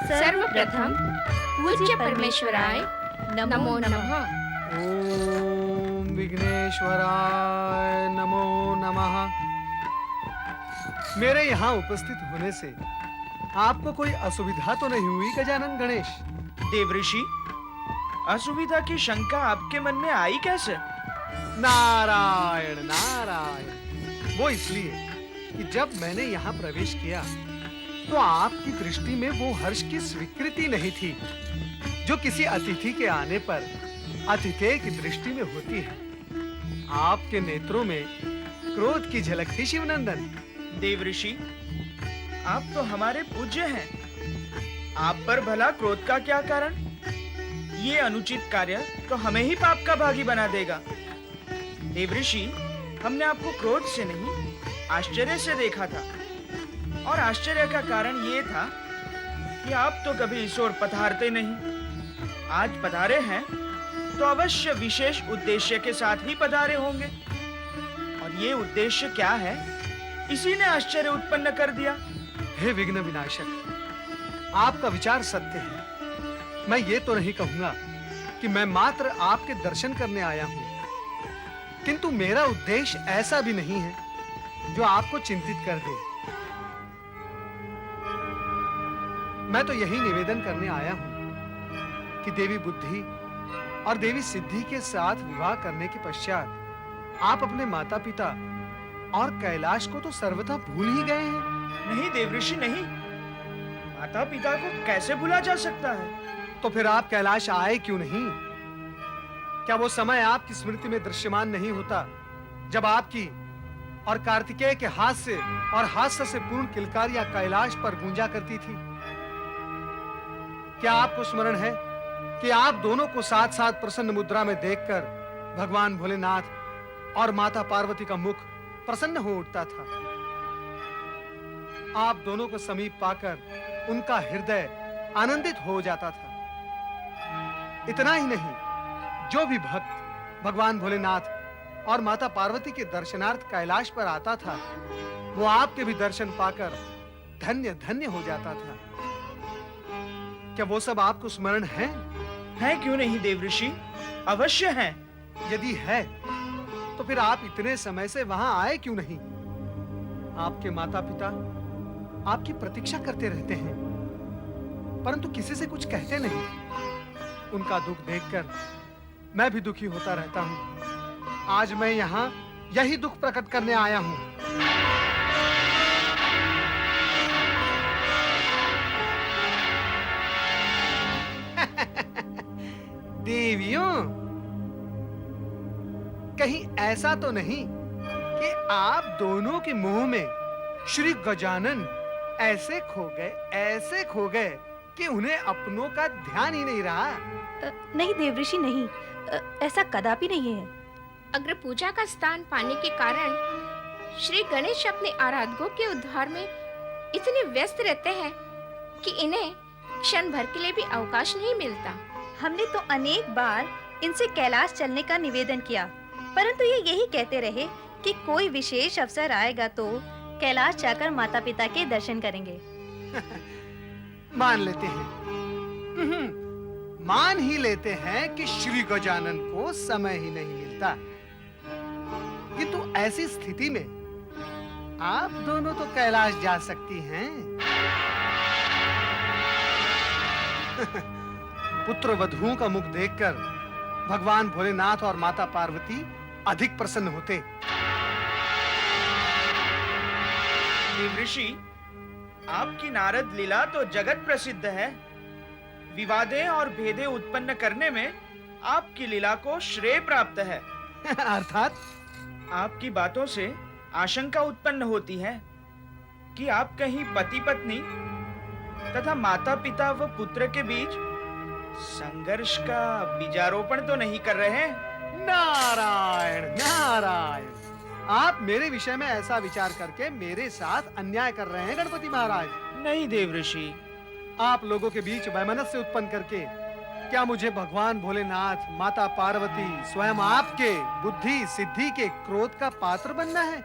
सर्वप्रथम पूज्य परमेश्वराय नमो नमः। ओम विघ्नेश्वराय नमो नमः। मेरे यहाँ उपस्थित होने से आपको कोई असुविधा तो नहीं हुई गजानन गणेश? देवऋषि, असुविधा की शंका आपके मन में आई कैसे? नारायण नारायण। वो इसलिए कि जब मैंने यहाँ प्रवेश किया तो आपकी दृष्टि में वो हर्ष की स्वीकृति नहीं थी जो किसी अतिथि के आने पर अतिथेय की दृष्टि में होती है। आपके नेत्रों में क्रोध की झलक थी शिवनंदन। देवऋषि, आप तो हमारे पूज्य हैं। आप पर भला क्रोध का क्या कारण? ये अनुचित कार्य तो हमें ही पाप का भागी बना देगा। देवऋषि, हमने आपको क्रोध से नहीं, आश्चर्य से देखा था। और आश्चर्य का कारण ये था कि आप तो कभी इस ओर पधारते नहीं। आज पधारे हैं तो अवश्य विशेष उद्देश्य के साथ ही पधारे होंगे। और ये उद्देश्य क्या है, इसी ने आश्चर्य उत्पन्न कर दिया। हे विघ्न विनाशक, आपका विचार सत्य है। मैं ये तो नहीं कहूंगा कि मैं मात्र आपके दर्शन करने आया हूं, किंतु मेरा उद्देश्य ऐसा भी नहीं है जो आपको चिंतित कर दे। मैं तो यही निवेदन करने आया हूं कि देवी बुद्धि और देवी सिद्धि के साथ विवाह करने के पश्चात आप अपने माता-पिता और कैलाश को तो सर्वथा भूल ही गए हैं। नहीं देवऋषि, नहीं। माता-पिता को कैसे भूला जा सकता है? तो फिर आप कैलाश आए क्यों नहीं? क्या वो समय आपकी स्मृति में दृश्यमान नहीं होता जब आपकी और कार्तिकेय के हास्य और हास्य से पूर्ण किलकारियां कैलाश पर गूंजा करती थी? क्या आपको स्मरण है कि आप दोनों को साथ-साथ प्रसन्न मुद्रा में देखकर भगवान भोलेनाथ और माता पार्वती का मुख प्रसन्न हो उठता था? आप दोनों को समीप पाकर उनका हृदय आनंदित हो जाता था। इतना ही नहीं, जो भी भक्त भगवान भोलेनाथ और माता पार्वती के दर्शनार्थ कैलाश पर आता था, वो आपके भी दर्शन पाकर धन्य धन्य हो जाता था। क्या वो सब आपको स्मरण है? है क्यों नहीं देवऋषि, अवश्य है। यदि है तो फिर आप इतने समय से वहां आए क्यों नहीं? आपके माता-पिता आपकी प्रतीक्षा करते रहते हैं, परंतु किसी से कुछ कहते नहीं। उनका दुख देखकर मैं भी दुखी होता रहता हूं। आज मैं यहाँ यही दुख प्रकट करने आया हूं। देवियों, कहीं ऐसा तो नहीं कि आप दोनों के मुंह में श्री गजानन ऐसे खो गए कि उन्हें अपनों का ध्यान ही नहीं रहा? नहीं देवऋषि, नहीं। ऐसा कदापि नहीं है। अग्र पूजा का स्थान पाने के कारण श्री गणेश अपने आराधकों के उद्धार में इतने व्यस्त रहते हैं कि इन्हें क्षण भर के लिए भी अवकाश नहीं मिलता। हमने तो अनेक बार इनसे कैलाश चलने का निवेदन किया, परंतु ये यही कहते रहे कि कोई विशेष अवसर आएगा तो कैलाश जाकर माता-पिता के दर्शन करेंगे। मान लेते हैं, मान ही लेते हैं कि श्री गजानन को समय ही नहीं मिलता, किंतु ऐसी स्थिति में आप दोनों तो कैलाश जा सकती हैं। पुत्र वधुओं का मुख देखकर भगवान भोलेनाथ और माता पार्वती अधिक प्रसन्न होते। देवऋषि, आपकी नारद लीला तो जगत प्रसिद्ध है। विवादें और भेदे उत्पन्न करने में आपकी लीला को श्रेय प्राप्त है। अर्थात आपकी बातों से आशंका उत्पन्न होती है कि आप कहीं पति पत्नी तथा माता पिता व पुत्र के बीच संघर्ष का बीजारोपण तो नहीं कर रहे हैं? नारायण नारायण, आप मेरे विषय में ऐसा विचार करके मेरे साथ अन्याय कर रहे हैं गणपति महाराज। नहीं देवऋषि, आप लोगों के बीच वैमनस्य उत्पन्न करके क्या मुझे भगवान भोलेनाथ, माता पार्वती, स्वयं आपके बुद्धि सिद्धि के क्रोध का पात्र बनना है?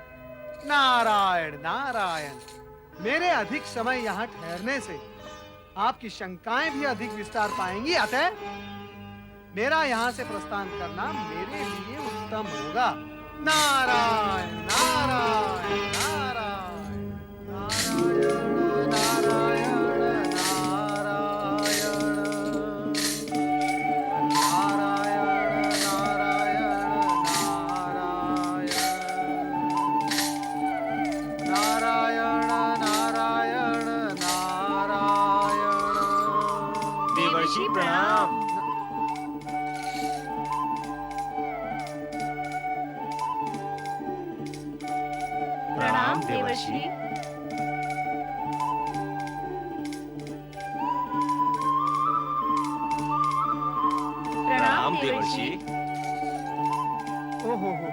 नारायण नारायण, मेरे अधिक समय यहाँ ठहरने से आपकी शंकाएं भी अधिक विस्तार पाएंगी। अतः मेरा यहाँ से प्रस्थान करना मेरे लिए उत्तम होगा। नारायण नारायण नारायण नारायण नारायण नारायण नारायण नारायण नारायण। देवर्षि प्रणाम। प्रणाम देवर्षि। प्रणाम देवर्षि। ओहो हो,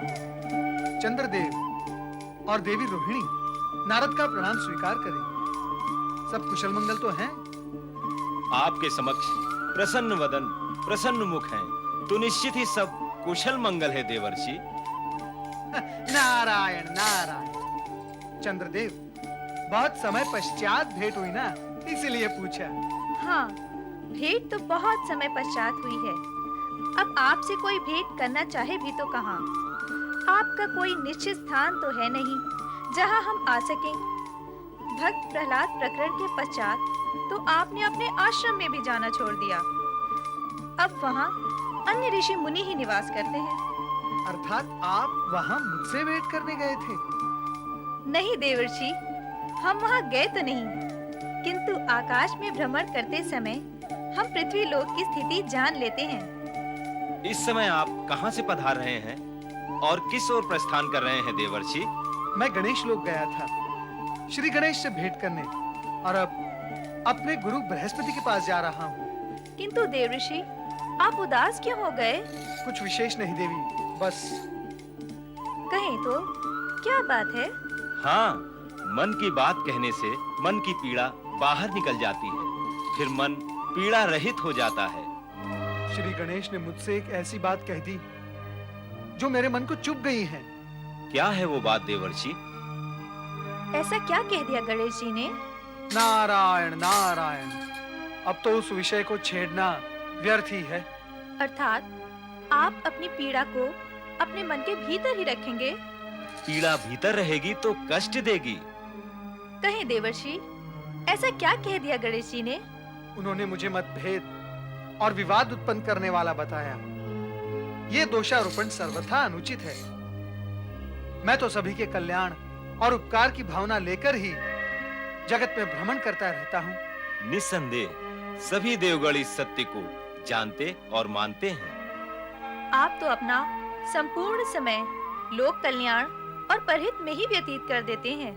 चंद्रदेव और देवी रोहिणी नारद का प्रणाम स्वीकार करें। सब कुशल मंगल तो हैं? आपके समक्ष प्रसन्न वदन प्रसन्न मुख हैं, तो निश्चित ही सब कुशल मंगल है देवर्षि। नारायण नारायण। चंद्रदेव, बहुत समय पश्चात भेंट हुई ना, इसीलिए पूछा। हाँ, भेंट तो बहुत समय पश्चात हुई है। अब आपसे कोई भेंट करना चाहे भी तो कहाँ? आपका कोई निश्चित स्थान तो है नहीं जहाँ हम आ सकें। भक्त प्रहलाद प्रकरण के पश्चात तो आपने अपने आश्रम में भी जाना छोड़ दिया। अब वहाँ अन्य ऋषि मुनि ही निवास करते हैं। अर्थात आप वहाँ मुझसे भेंट करने गए थे? नहीं देवर्षि, हम वहाँ गए तो नहीं, किंतु आकाश में भ्रमण करते समय हम पृथ्वी लोक की स्थिति जान लेते हैं। इस समय आप कहां से पधार रहे हैं और किस ओर प्रस्थान कर रहे हैं देवर्षि? मैं गणेश लोक गया था, श्री गणेश से भेंट करने, और अब अपने गुरु बृहस्पति के पास जा रहा हूँ। किंतु देवर्षि, आप उदास क्यों हो गए? कुछ विशेष नहीं देवी, बस। कहें तो क्या बात है? हाँ, मन की बात कहने से मन की पीड़ा बाहर निकल जाती है, फिर मन पीड़ा रहित हो जाता है। श्री गणेश ने मुझसे एक ऐसी बात कह दी जो मेरे मन को चुभ गई है। क्या है वो बात देवर्षि? ऐसा क्या कह दिया गणेश जी ने? नारायण नारायण, अब तो उस विषय को छेड़ना व्यर्थ ही है। अर्थात आप अपनी पीड़ा को अपने मन के भीतर ही रखेंगे? पीड़ा भीतर रहेगी तो कष्ट देगी। कहें देवर्षि, ऐसा क्या कह दिया गणेश जी ने? उन्होंने मुझे मतभेद और विवाद उत्पन्न करने वाला बताया। ये दोषारोपण सर्वथा अनुचित है। मैं तो सभी के कल्याण और उपकार की भावना लेकर ही जगत में भ्रमण करता रहता हूँ। निस्संदेह सभी देवगण इस सत्य को जानते और मानते हैं। आप तो अपना संपूर्ण समय लोक कल्याण और परहित में ही व्यतीत कर देते हैं।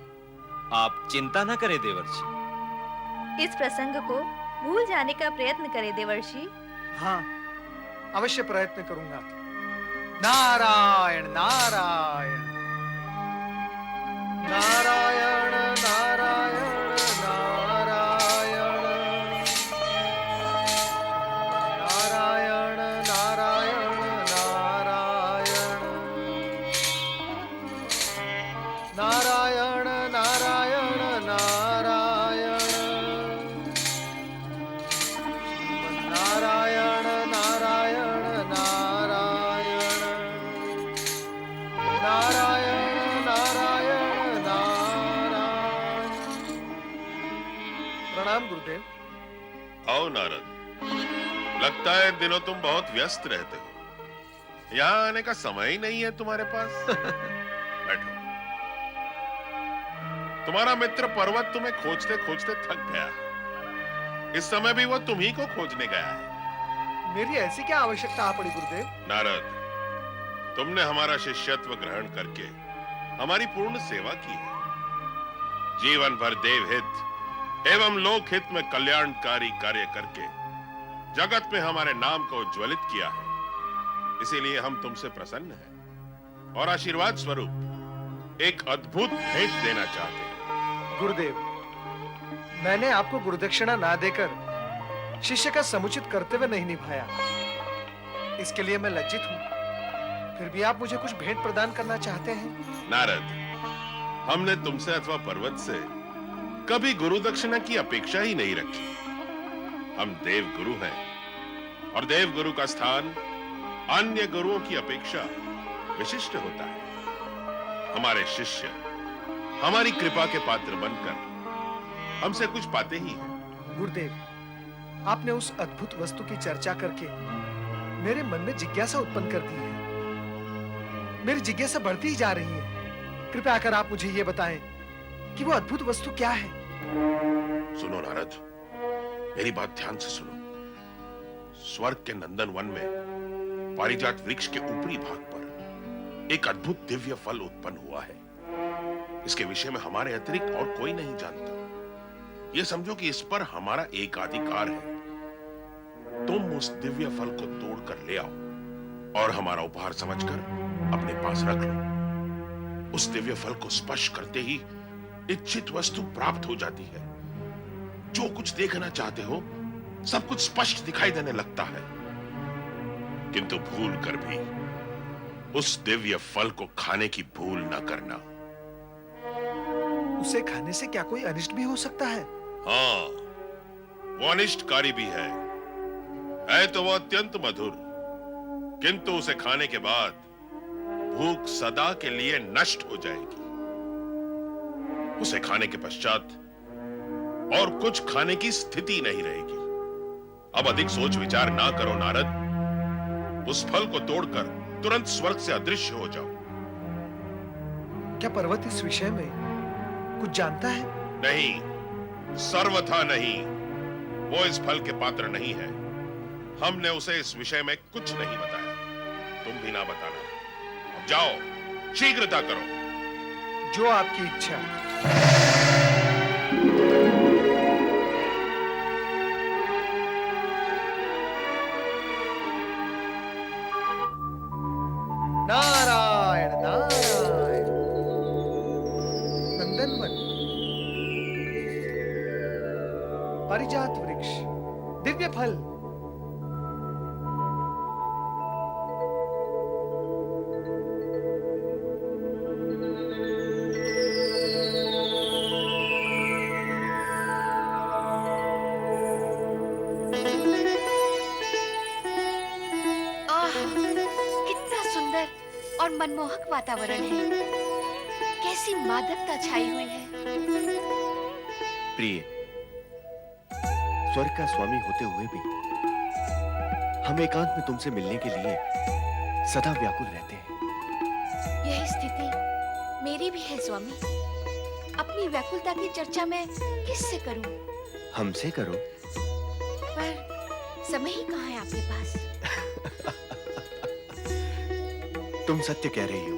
आप चिंता न करें देवर्षि। इस प्रसंग को भूल जाने का प्रयत्न करें देवर्षि। हाँ, अवश्य प्रयत्न करूंगा। नारायण नारायण नारायण नारायण नारायण नारायण नारायण नारायण नारायण नारायण नारायण नारायण नारायण नारायण नारायण नारायण नारायण। प्रणाम गुरुदेव। आओ नारद, लगता है दिनों तुम बहुत व्यस्त रहते हो। यहाँ आने का समय ही नहीं है तुम्हारे पास। बैठो। तुम्हारा मित्र पर्वत तुम्हें खोजते खोजते थक गया है। इस समय भी वो तुम्ही को खोजने गया है। मेरी ऐसी क्या आवश्यकता आ पड़ी गुरुदेव? नारद, तुमने हमारा शिष्यत्व ग्रहण करके हमारी पूर्ण सेवा की है। जीवन भर देवहित एवं लोकहित में कल्याणकारी कार्य करके जगत में हमारे नाम को उज्ज्वलित किया है। इसीलिए हम तुमसे प्रसन्न हैं और आशीर्वाद स्वरूप एक अद्भुत भेंट देना चाहते हैं। गुरुदेव, मैंने आपको गुरुदक्षिणा ना देकर शिष्य का समुचित कर्तव्य नहीं निभाया, इसके लिए मैं लज्जित हूँ। फिर भी आप मुझे कुछ भेंट प्रदान करना चाहते हैं? नारद, हमने तुमसे अथवा पर्वत से कभी गुरु दक्षिणा की अपेक्षा ही नहीं रखी। हम देव गुरु हैं और देव गुरु का स्थान अन्य गुरुओं की अपेक्षा विशिष्ट होता है। हमारे शिष्य हमारी कृपा के पात्र बनकर हमसे कुछ पाते ही हैं। गुरुदेव, आपने उस अद्भुत वस्तु की चर्चा करके मेरे मन में जिज्ञासा उत्पन्न कर दी है। मेरी जिज्ञासा बढ़ती ही जा रही है। कृपया कर आप मुझे ये बताएं कि वो अद्भुत वस्तु क्या है। सुनो नारद, मेरी बात ध्यान से सुनो। स्वर्ग के नंदन वन में पारिजात वृक्ष के ऊपरी भाग पर एक अद्भुत दिव्य फल उत्पन्न हुआ है। इसके विषय में हमारे अतिरिक्त और कोई नहीं जानता। ये समझो कि इस पर हमारा एकाधिकार है। तुम उस दिव्य फल को तोड़कर ले आओ और हमारा उपहार समझकर अपने पास रख लो। उस दिव्य फल को स्पर्श करते ही इच्छित वस्तु प्राप्त हो जाती है। जो कुछ देखना चाहते हो सब कुछ स्पष्ट दिखाई देने लगता है। किंतु भूल कर भी उस दिव्य फल को खाने की भूल न करना। उसे खाने से क्या कोई अनिष्ट भी हो सकता है? हाँ, वो अनिष्टकारी भी है तो वो अत्यंत मधुर। किंतु उसे खाने के बाद भूख सदा के लिए नष्ट हो जाएगी। उसे खाने के पश्चात और कुछ खाने की स्थिति नहीं रहेगी। अब अधिक सोच विचार ना करो नारद, उस फल को तोड़कर तुरंत स्वर्ग से अदृश्य हो जाओ। क्या पर्वत इस विषय में कुछ जानता है? नहीं, सर्वथा नहीं। वो इस फल के पात्र नहीं है। हमने उसे इस विषय में कुछ नहीं बताया। तुम भी ना बताना। अब जाओ, शीघ्रता करो। जो आपकी इच्छा। नारायण नारायण। नंदनवन, पारिजात वृक्ष, दिव्य फल। कितना सुंदर और मनमोहक वातावरण है। कैसी मादकता छाई हुई है। प्रिय, स्वर्ग का स्वामी होते हुए भी हम एकांत में तुमसे मिलने के लिए सदा व्याकुल रहते हैं। यह स्थिति मेरी भी है स्वामी। अपनी व्याकुलता की चर्चा मैं किससे करूं? हमसे करो। पर समय ही कहाँ है आपके पास? तुम सत्य कह रही हो।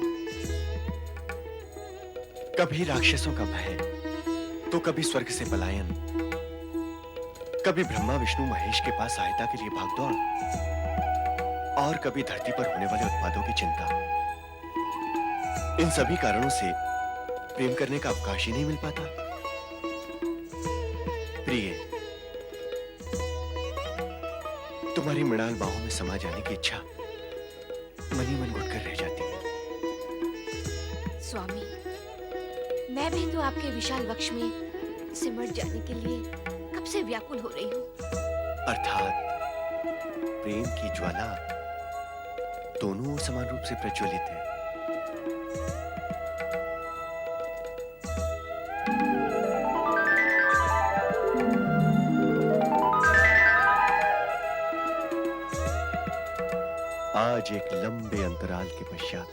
कभी राक्षसों का भय, तो कभी स्वर्ग से पलायन, कभी ब्रह्मा विष्णु महेश के पास सहायता के लिए भागदौड़, और कभी धरती पर होने वाले उत्पादों की चिंता। इन सभी कारणों से प्रेम करने का अवकाश ही नहीं मिल पाता। प्रिय, तुम्हारी मृणाल बाहों में समा जाने की इच्छा मन ही मन घुटकर रह जाती है। स्वामी, मैं भी तो आपके विशाल वक्ष में सिमट जाने के लिए कब से व्याकुल हो रही हूँ। अर्थात प्रेम की ज्वाला दोनों ओर समान रूप से प्रज्वलित है। आज एक लंबे अंतराल के पश्चात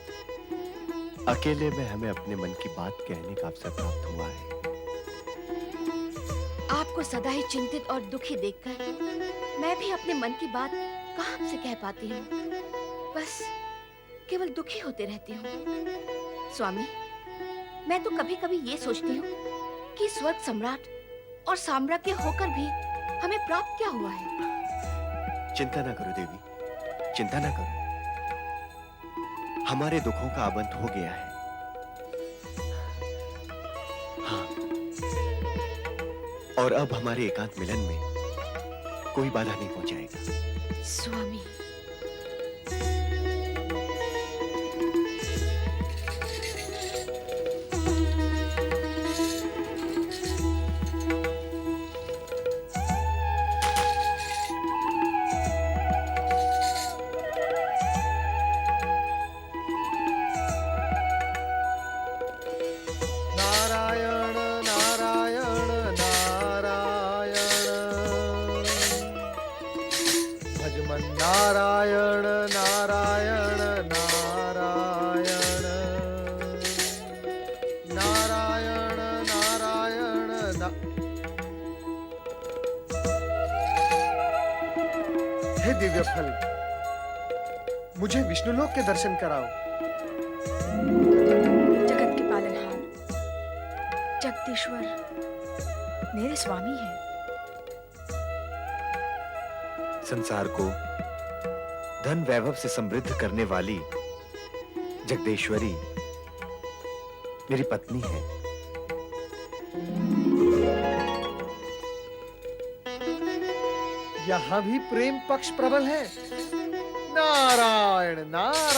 अकेले में हमें अपने मन की बात कहने का अवसर प्राप्त हुआ है। आपको सदा ही चिंतित और दुखी देखकर मैं भी अपने मन की बात कहाँ से कह पाती हूँ। बस केवल दुखी होते रहती हूँ। स्वामी, मैं तो कभी कभी ये सोचती हूँ कि स्वर्ग सम्राट और साम्राज्य होकर भी हमें प्राप्त क्या हुआ है। चिंता ना करो देवी, चिंता ना करो। हमारे दुखों का अब अंत हो गया है। हाँ, और अब हमारे एकांत मिलन में कोई बाधा नहीं पहुंचाएगा। स्वामी, हे दिव्य फल, मुझे विष्णुलोक के दर्शन कराओ। जगत के पालनहार जगदीश्वर मेरे स्वामी हैं। संसार को धन वैभव से समृद्ध करने वाली जगदेश्वरी मेरी पत्नी है। यहाँ भी प्रेम पक्ष प्रबल है। नारायण नारायण।